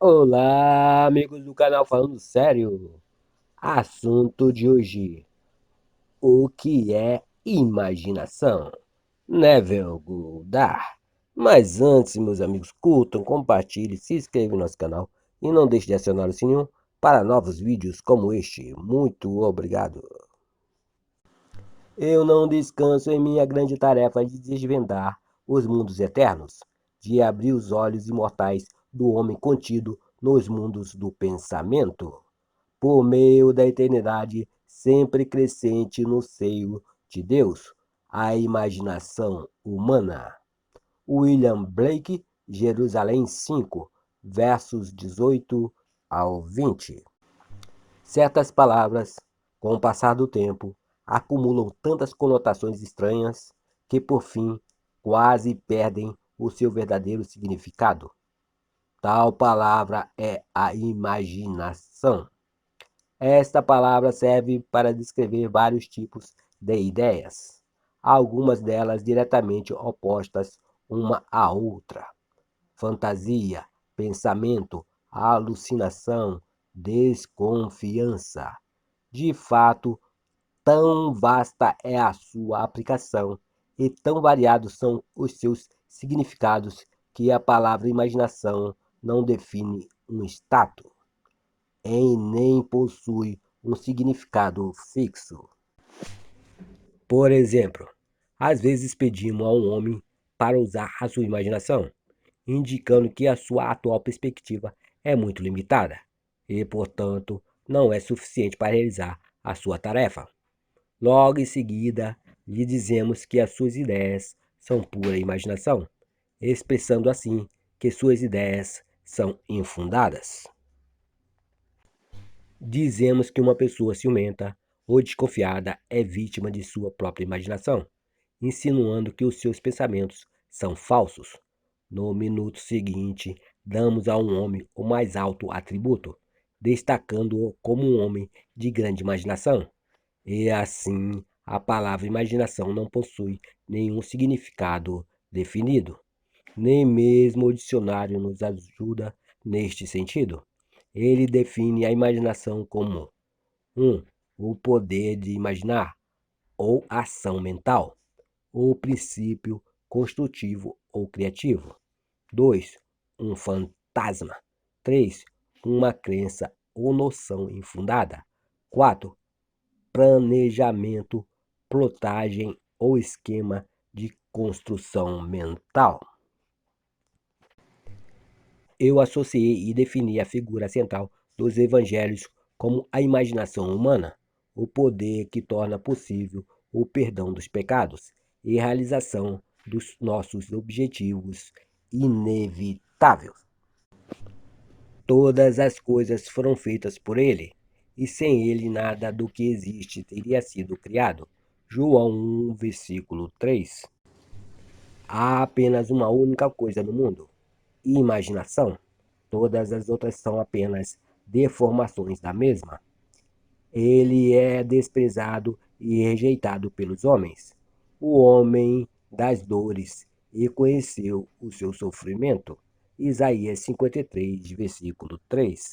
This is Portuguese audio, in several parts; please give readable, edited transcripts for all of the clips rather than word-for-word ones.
Olá, amigos do canal Falando Sério. Assunto de hoje: o que é imaginação? Neville Goddard. Mas antes, meus amigos, curtam, compartilhem, se inscrevam no nosso canal e não deixe de acionar o sininho para novos vídeos como este. Muito obrigado. Eu não descanso em minha grande tarefa de desvendar os mundos eternos, de abrir os olhos imortais do homem contido nos mundos do pensamento, por meio da eternidade sempre crescente no seio de Deus, a imaginação humana. William Blake, Jerusalém 5, versos 18 ao 20. Certas palavras, com o passar do tempo, acumulam tantas conotações estranhas que, por fim, quase perdem o seu verdadeiro significado. Tal palavra é a imaginação. Esta palavra serve para descrever vários tipos de ideias, algumas delas diretamente opostas uma à outra: fantasia, pensamento, alucinação, desconfiança. De fato, tão vasta é a sua aplicação e tão variados são os seus significados que a palavra imaginação não define um status e nem possui um significado fixo. Por exemplo, às vezes pedimos a um homem para usar a sua imaginação, indicando que a sua atual perspectiva é muito limitada e, portanto, não é suficiente para realizar a sua tarefa. Logo em seguida, lhe dizemos que as suas ideias são pura imaginação, expressando assim que suas ideias são infundadas. Dizemos que uma pessoa ciumenta ou desconfiada é vítima de sua própria imaginação, insinuando que os seus pensamentos são falsos. No minuto seguinte, damos a um homem o mais alto atributo, destacando-o como um homem de grande imaginação. E assim, a palavra imaginação não possui nenhum significado definido. Nem mesmo o dicionário nos ajuda neste sentido. Ele define a imaginação como 1. O poder de imaginar, ou ação mental, ou princípio construtivo ou criativo. 2. Um fantasma. 3. Uma crença ou noção infundada. 4. Planejamento, plotagem ou esquema de construção mental. Eu associei e defini a figura central dos evangelhos como a imaginação humana, o poder que torna possível o perdão dos pecados e a realização dos nossos objetivos inevitáveis. Todas as coisas foram feitas por ele, e sem ele nada do que existe teria sido criado. João 1, versículo 3. Há apenas uma única coisa no mundo: imaginação. Todas as outras são apenas deformações da mesma. Ele é desprezado e rejeitado pelos homens, o homem das dores, e conheceu o seu sofrimento. Isaías 53, versículo 3.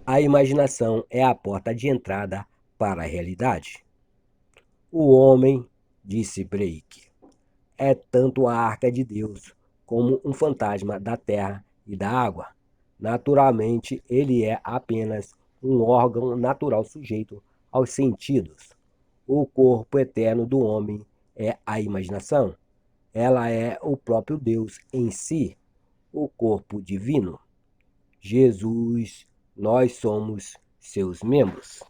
A imaginação é a porta de entrada para a realidade. O homem, disse Blake, é tanto a arca de Deus como um fantasma da terra e da água. Naturalmente, ele é apenas um órgão natural sujeito aos sentidos. O corpo eterno do homem é a imaginação. Ela é o próprio Deus em si, o corpo divino. Jesus, nós somos seus membros.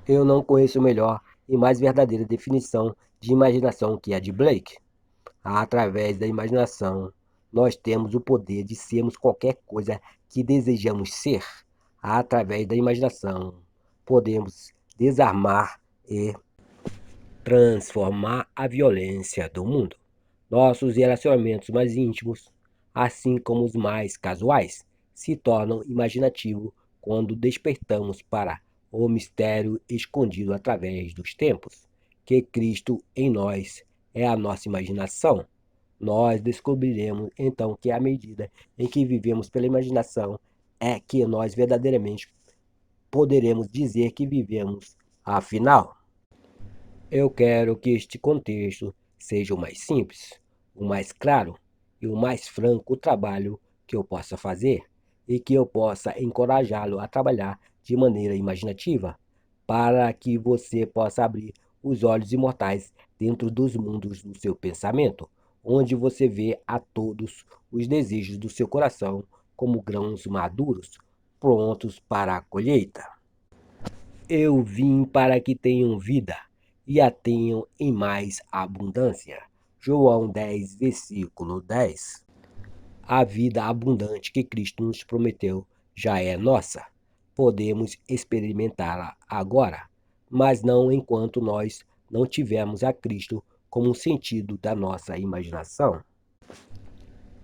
Eu não conheço melhor e mais verdadeira definição de imaginação que a de Blake. Através da imaginação, nós temos o poder de sermos qualquer coisa que desejamos ser. Através da imaginação, podemos desarmar e transformar a violência do mundo. Nossos relacionamentos mais íntimos, assim como os mais casuais, se tornam imaginativos quando despertamos para o mistério escondido através dos tempos, que Cristo em nós é a nossa imaginação. Nós descobriremos então que à medida em que vivemos pela imaginação é que nós verdadeiramente poderemos dizer que vivemos. Afinal, eu quero que este contexto seja o mais simples, o mais claro e o mais franco trabalho que eu possa fazer e que eu possa encorajá-lo a trabalhar de maneira imaginativa, para que você possa abrir os olhos imortais dentro dos mundos do seu pensamento, onde você vê a todos os desejos do seu coração como grãos maduros, prontos para a colheita. Eu vim para que tenham vida e a tenham em mais abundância. João 10, versículo 10. A vida abundante que Cristo nos prometeu já é nossa. Podemos experimentá-la agora, mas não enquanto nós não tivermos a Cristo como um sentido da nossa imaginação.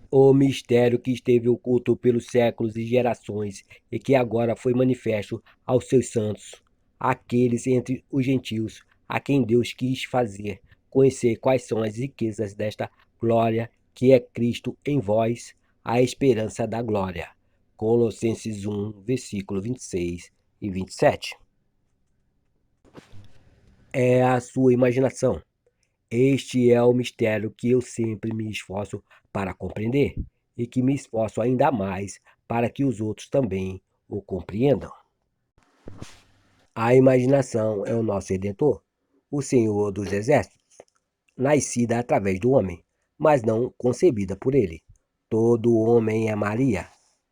O mistério que esteve oculto pelos séculos e gerações e que agora foi manifesto aos seus santos, aqueles entre os gentios, a quem Deus quis fazer conhecer quais são as riquezas desta glória que é Cristo em vós, a esperança da glória. Colossenses 1, versículo 26 e 27. É a sua imaginação. Este é o mistério que eu sempre me esforço para compreender e que me esforço ainda mais para que os outros também o compreendam. A imaginação é o nosso redentor, o Senhor dos Exércitos, nascida através do homem, mas não concebida por ele. Todo homem é Maria,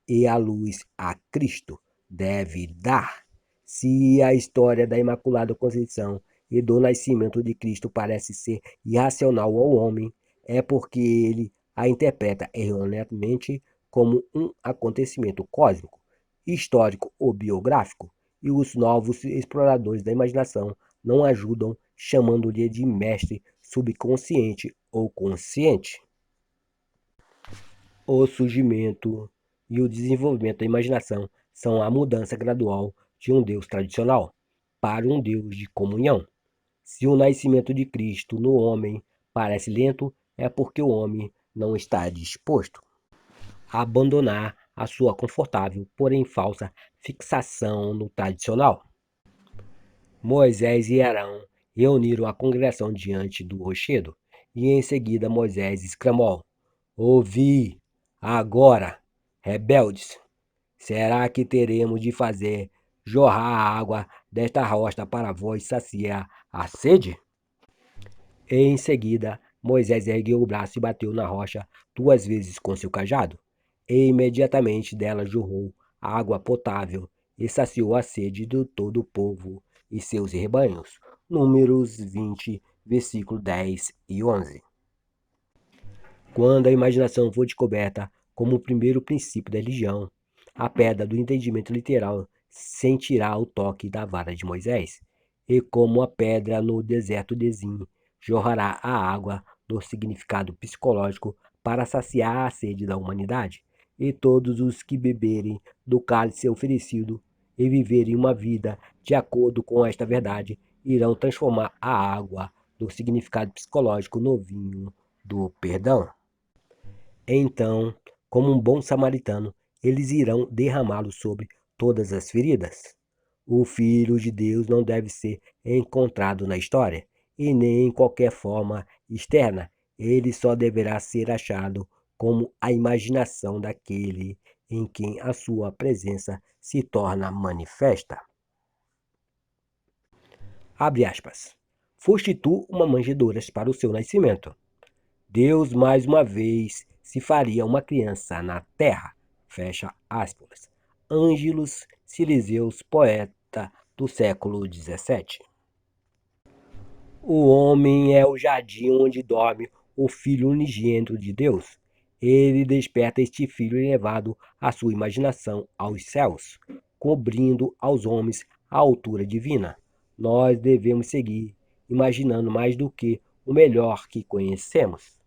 e a luz a Cristo deve dar. Se a história da Imaculada Conceição e do nascimento de Cristo parece ser irracional ao homem, é porque ele a interpreta erroneamente como um acontecimento cósmico, histórico ou biográfico, e os novos exploradores da imaginação não ajudam, chamando-lhe de mestre subconsciente ou consciente. O surgimento e o desenvolvimento da imaginação são a mudança gradual de um Deus tradicional para um Deus de comunhão. Se o nascimento de Cristo no homem parece lento, é porque o homem não está disposto a abandonar a sua confortável, porém falsa, fixação no tradicional. Moisés e Arão reuniram a congregação diante do rochedo, e em seguida Moisés exclamou: Ouvi, agora, rebeldes, será que teremos de fazer jorrar a água desta rocha para vós saciar a sede? E em seguida Moisés ergueu o braço e bateu na rocha 2 vezes com seu cajado, e imediatamente dela jorrou água potável e saciou a sede de todo o povo e seus rebanhos. Números 20, versículo 10 e 11. Quando a imaginação for descoberta como o primeiro princípio da religião, a pedra do entendimento literal sentirá o toque da vara de Moisés, e como a pedra no deserto de Zim, jorrará a água do significado psicológico para saciar a sede da humanidade, e todos os que beberem do cálice oferecido e viverem uma vida de acordo com esta verdade irão transformar a água do significado psicológico no vinho do perdão. Então, como um bom samaritano, eles irão derramá-lo sobre todas as feridas. O Filho de Deus não deve ser encontrado na história, e nem em qualquer forma externa. Ele só deverá ser achado como a imaginação daquele em quem a sua presença se torna manifesta. Abre aspas. Foste tu uma manjedoura para o seu nascimento. Deus mais uma vez se faria uma criança na terra. Fecha aspas. Ângelos Silíseos, poeta do século XVII. O homem é o jardim onde dorme o Filho unigênito de Deus. Ele desperta este Filho elevado à sua imaginação aos céus, cobrindo aos homens a altura divina. Nós devemos seguir imaginando mais do que o melhor que conhecemos.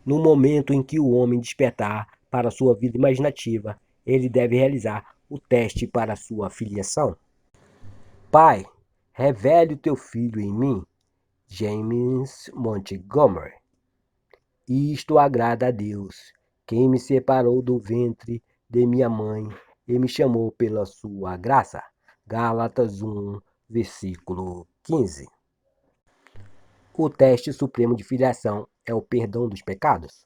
No momento em que o homem despertar para a sua vida imaginativa, ele deve realizar o teste para a sua filiação. Pai, revele o teu filho em mim. James Montgomery. Isto agrada a Deus, quem me separou do ventre de minha mãe e me chamou pela sua graça. Gálatas 1, versículo 15. O teste supremo de filiação é o perdão dos pecados.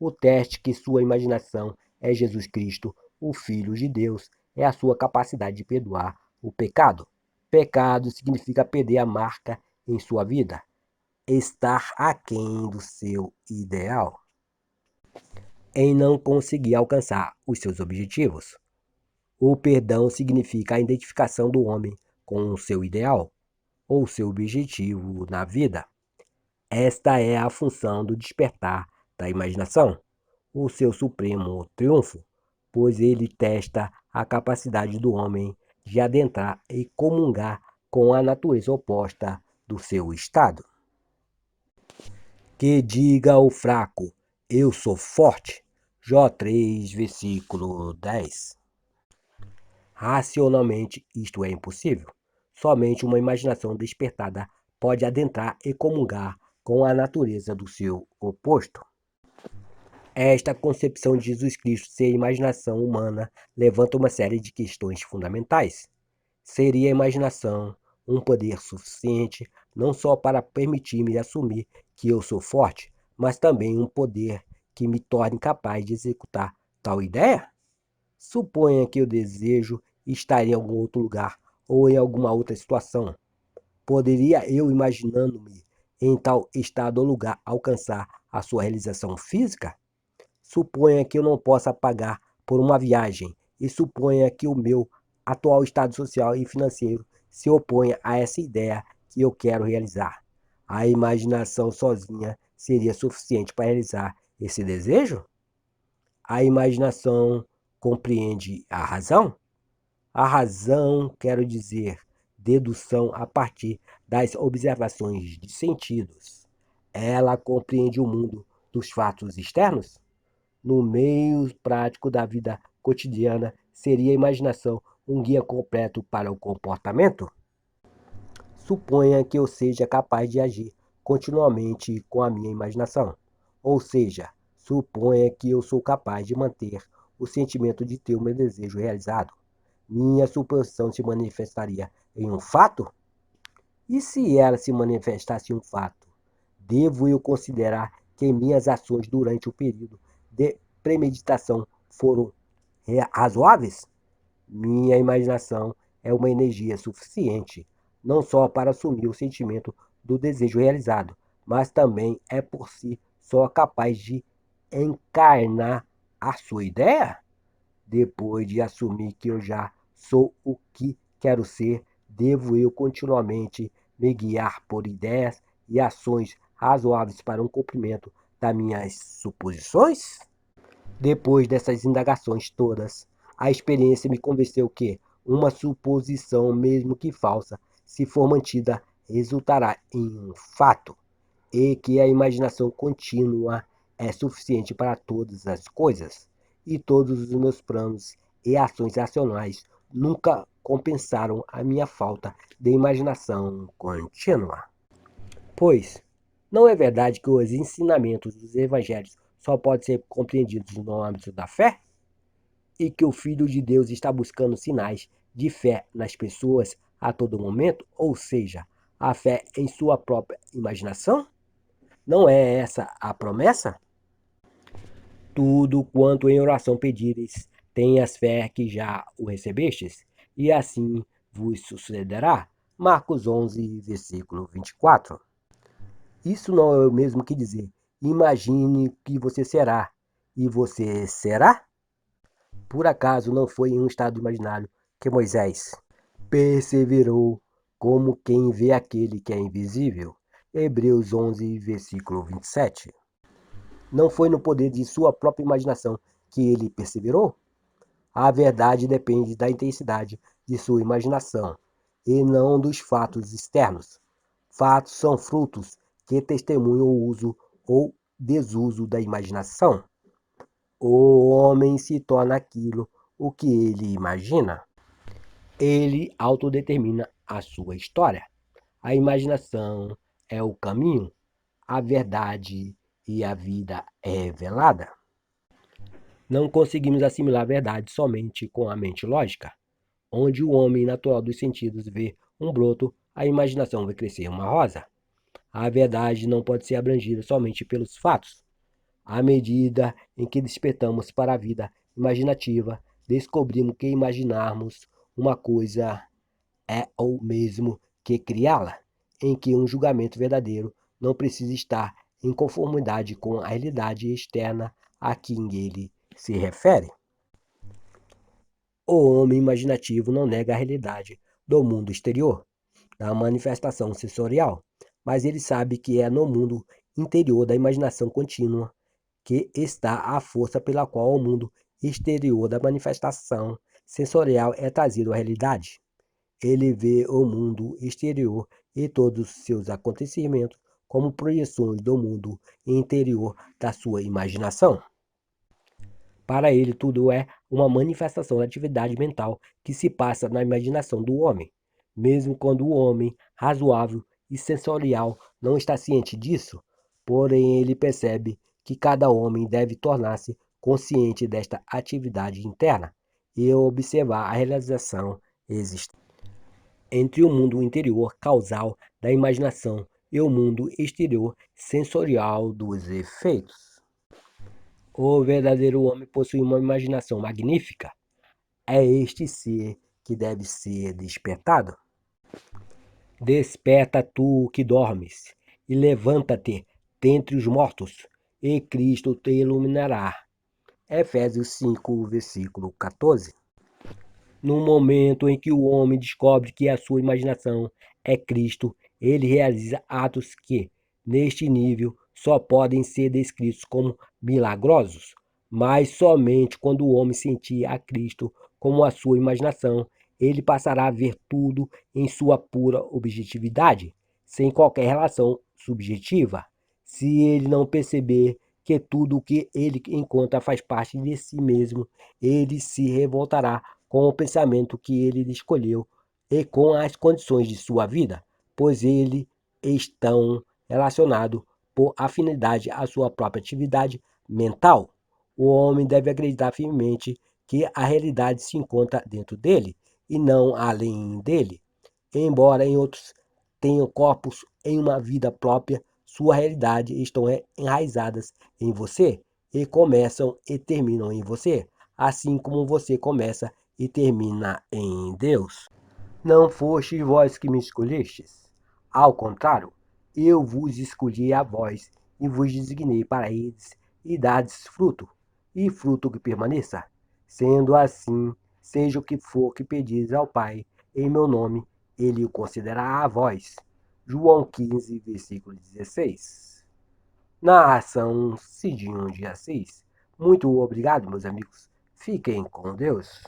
O teste que sua imaginação é Jesus Cristo, o Filho de Deus, é a sua capacidade de perdoar o pecado. Pecado significa perder a marca em sua vida, estar aquém do seu ideal, em não conseguir alcançar os seus objetivos. O perdão significa a identificação do homem com o seu ideal ou seu objetivo na vida. Esta é a função do despertar da imaginação, o seu supremo triunfo, pois ele testa a capacidade do homem de adentrar e comungar com a natureza oposta do seu estado. Que diga o fraco, eu sou forte. Jó 3, versículo 10. Racionalmente, isto é impossível. Somente uma imaginação despertada pode adentrar e comungar com a natureza do seu oposto. Esta concepção de Jesus Cristo ser imaginação humana levanta uma série de questões fundamentais. Seria a imaginação um poder suficiente não só para permitir-me assumir que eu sou forte, mas também um poder que me torne capaz de executar tal ideia? Suponha que o desejo estar em algum outro lugar ou em alguma outra situação. Poderia eu, imaginando-me em tal estado ou lugar, alcançar a sua realização física? Suponha que eu não possa pagar por uma viagem e suponha que o meu atual estado social e financeiro se oponha a essa ideia que eu quero realizar. A imaginação sozinha seria suficiente para realizar esse desejo? A imaginação compreende a razão? A razão, quero dizer, dedução a partir das observações de sentidos. Ela compreende o mundo dos fatos externos? No meio prático da vida cotidiana, seria a imaginação um guia completo para o comportamento? Suponha que eu seja capaz de agir continuamente com a minha imaginação. Ou seja, suponha que eu sou capaz de manter o sentimento de ter o meu desejo realizado. Minha suposição se manifestaria em um fato? E se ela se manifestasse em um fato? Devo eu considerar que minhas ações durante o período de premeditação foram razoáveis? Minha imaginação é uma energia suficiente, não só para assumir o sentimento do desejo realizado, mas também é por si só capaz de encarnar a sua ideia? Depois de assumir que eu já sou o que quero ser, devo eu continuamente me guiar por ideias e ações razoáveis para um cumprimento das minhas suposições? Depois dessas indagações todas, a experiência me convenceu que uma suposição, mesmo que falsa, se for mantida, resultará em um fato, e que a imaginação contínua é suficiente para todas as coisas, e todos os meus planos e ações racionais nunca compensaram a minha falta de imaginação contínua. Pois, não é verdade que os ensinamentos dos evangelhos só podem ser compreendidos no âmbito da fé? E que o Filho de Deus está buscando sinais de fé nas pessoas a todo momento, ou seja, a fé em sua própria imaginação? Não é essa a promessa? Tudo quanto em oração pedires, tenhas fé que já o recebestes, e assim vos sucederá. Marcos 11, versículo 24. Isso não é o mesmo que dizer, imagine que você será, e você será? Por acaso não foi em um estado imaginário que Moisés perseverou como quem vê aquele que é invisível? Hebreus 11, versículo 27. Não foi no poder de sua própria imaginação que ele perseverou? A verdade depende da intensidade de sua imaginação e não dos fatos externos. Fatos são frutos que testemunham o uso ou desuso da imaginação. O homem se torna aquilo o que ele imagina. Ele autodetermina a sua história. A imaginação é o caminho, a verdade e a vida é velada. Não conseguimos assimilar a verdade somente com a mente lógica, onde o homem natural dos sentidos vê um broto, a imaginação vê crescer uma rosa. A verdade não pode ser abrangida somente pelos fatos. À medida em que despertamos para a vida imaginativa, descobrimos que imaginarmos uma coisa é o mesmo que criá-la, em que um julgamento verdadeiro não precisa estar em conformidade com a realidade externa a quem ele se refere. O homem imaginativo não nega a realidade do mundo exterior, da manifestação sensorial, mas ele sabe que é no mundo interior da imaginação contínua que está a força pela qual o mundo exterior da manifestação sensorial é trazido à realidade. Ele vê o mundo exterior e todos os seus acontecimentos como projeções do mundo interior da sua imaginação. Para ele, tudo é uma manifestação da atividade mental que se passa na imaginação do homem, mesmo quando o homem razoável e sensorial não está ciente disso. Porém, ele percebe que cada homem deve tornar-se consciente desta atividade interna e observar a realização existente entre o mundo interior causal da imaginação e o mundo exterior sensorial dos efeitos. O verdadeiro homem possui uma imaginação magnífica. É este ser que deve ser despertado. Desperta tu que dormes, e levanta-te dentre os mortos, e Cristo te iluminará. Efésios 5, versículo 14. No momento em que o homem descobre que a sua imaginação é Cristo, ele realiza atos que, neste nível, só podem ser descritos como milagrosos, mas somente quando o homem sentir a Cristo como a sua imaginação, ele passará a ver tudo em sua pura objetividade, sem qualquer relação subjetiva. Se ele não perceber que tudo o que ele encontra faz parte de si mesmo, ele se revoltará com o pensamento que ele escolheu e com as condições de sua vida, pois eles estão relacionados por afinidade à sua própria atividade mental. O homem deve acreditar firmemente que a realidade se encontra dentro dele e não além dele. Embora em outros tenham corpos em uma vida própria, sua realidade estão enraizadas em você e começam e terminam em você, assim como você começa e termina em Deus. Não fostes vós que me escolhestes. Ao contrário, eu vos escolhi a vós e vos designei para eles e dardes fruto, e fruto que permaneça. Sendo assim, seja o que for que pedires ao Pai, em meu nome, ele o concederá a vós. João 15, versículo 16. Narração Cidinho de Assis. Muito obrigado, meus amigos. Fiquem com Deus.